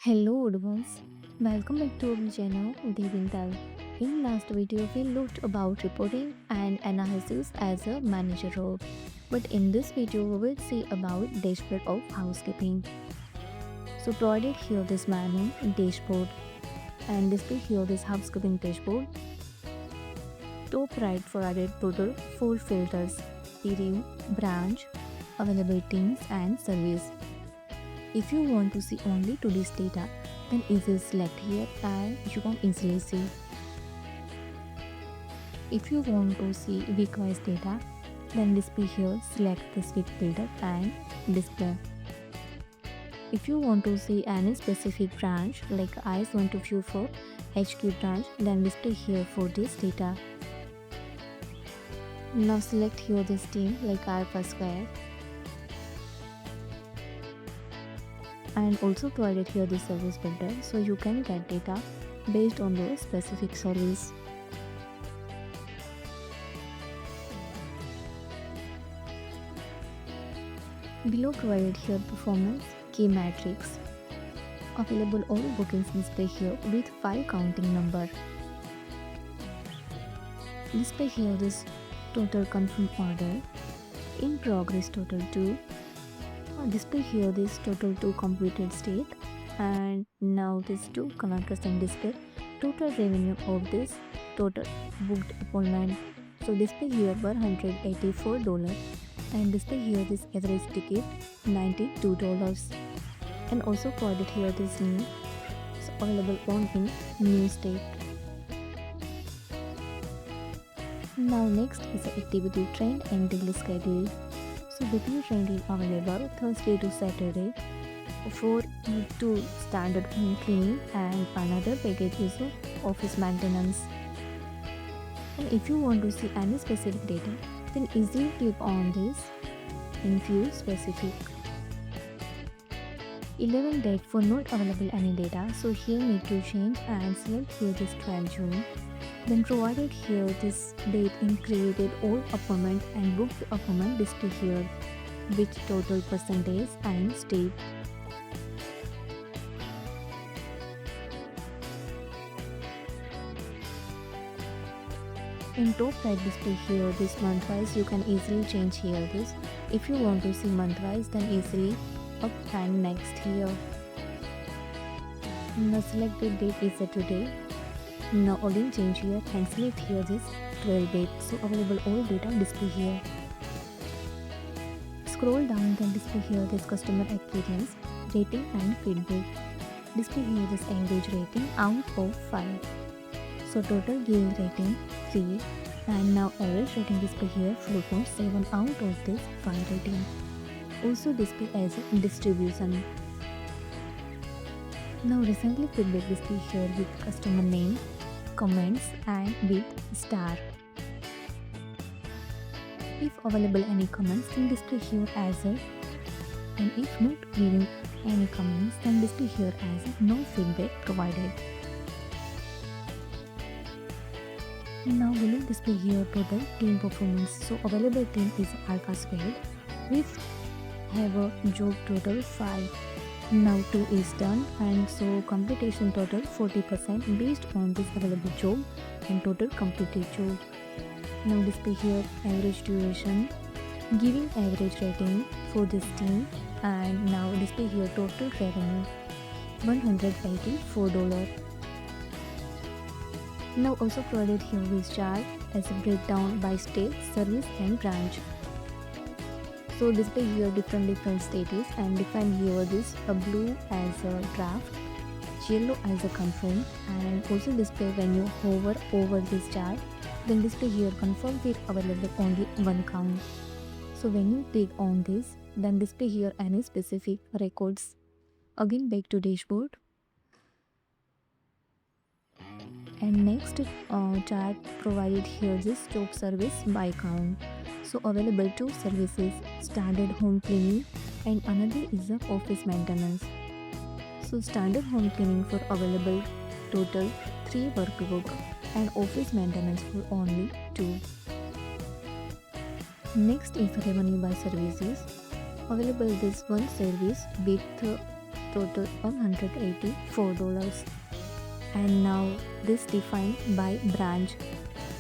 Hello Odoo, welcome back to our channel Devintelle. In last video we looked about reporting and analysis as a manager role. But in this video we will see about dashboard of housekeeping. So provided here this menu dashboard and display here this housekeeping dashboard. Top right provided total 4 filters: period, branch, available teams and service. If you want to see only today's data, then easily select here and you can easily see. If you want to see week-wise data, then display here, select this week filter and display. If you want to see any specific branch like I want to view for HQ branch, then display here for this data. Now select here this team like Alpha Square. And also provided here the service filter, so you can get data based on the specific service. Below provided here performance key matrix. Available all bookings display here with file counting number. Display here this total confirmed order, in progress total 2. Display here this total 2 completed state, and now this 2 100% display total revenue of this total booked appointment. So display here $184 and display here this average ticket $92, and also provided here this new, so available on in new state. Now next is the activity trend and daily schedule. So weekly trend is available Thursday to Saturday for 2 standard home cleaning, and another package is office maintenance. And if you want to see any specific data, then easily click on this in view specific. 11 date for not available any data, so here need to change and select here this 12 June. Then provided here this date in created all appointment and booked appointment display here with total percentage and state. In top right display here this month wise, you can easily change here this. If you want to see month wise, then easily up and next here. Now selected date is a today. Now again change here and select here this 12 date, so available all data display here. Scroll down, then display here this customer experience, rating and feedback. Display here this engage rating out of 5. So total give rating 3, and now average rating display here 4.7 out of this 5 rating. Also display as a distribution. Now recently feedback display here with customer name, comments and with star. If available any comments, then display here as a, and if not giving any comments, then display here as a no feedback provided. Now below display here total team performance. So available team is Alpha Squared. We have a job total 5. Now 2 is done, and so completion total 40% based on this available job and total completed job. Now display here average duration, giving average rating for this team, and now display here total revenue $184. Now also provided here this chart as a breakdown by state, service and branch. So display here different status, and define here this blue as a draft, yellow as a confirm, and also display when you hover over this chart, then display here confirm with available only one count. So when you click on this, then display here any specific records. Again back to dashboard, and next chart provided here this job service by count. So available 2 services, standard home cleaning and another is the office maintenance. So standard home cleaning for available total 3 workbook and office maintenance for only 2. Next is revenue by services. Available this one service with total $184. And now this defined by branch.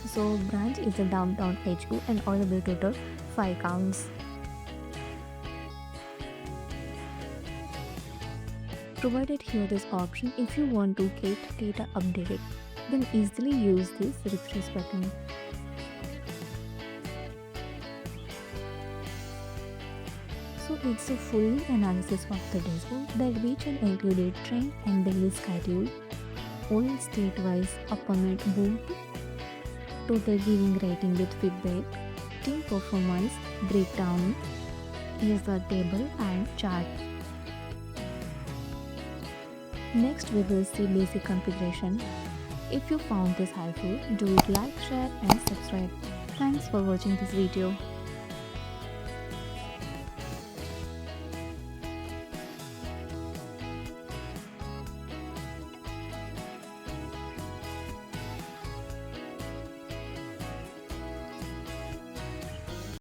So branch is a downtown HQ and order bill total 5 counts. Provided here this option, if you want to get data updated, then easily use this refresh button. So it's a full analysis of the dashboard that which will include train and daily schedule, all state-wise appointment booked, total giving rating with feedback, team performance breakdown, here's the table and chart. Next we will see basic configuration. If you found this helpful, do it like, share and subscribe. Thanks for watching this video.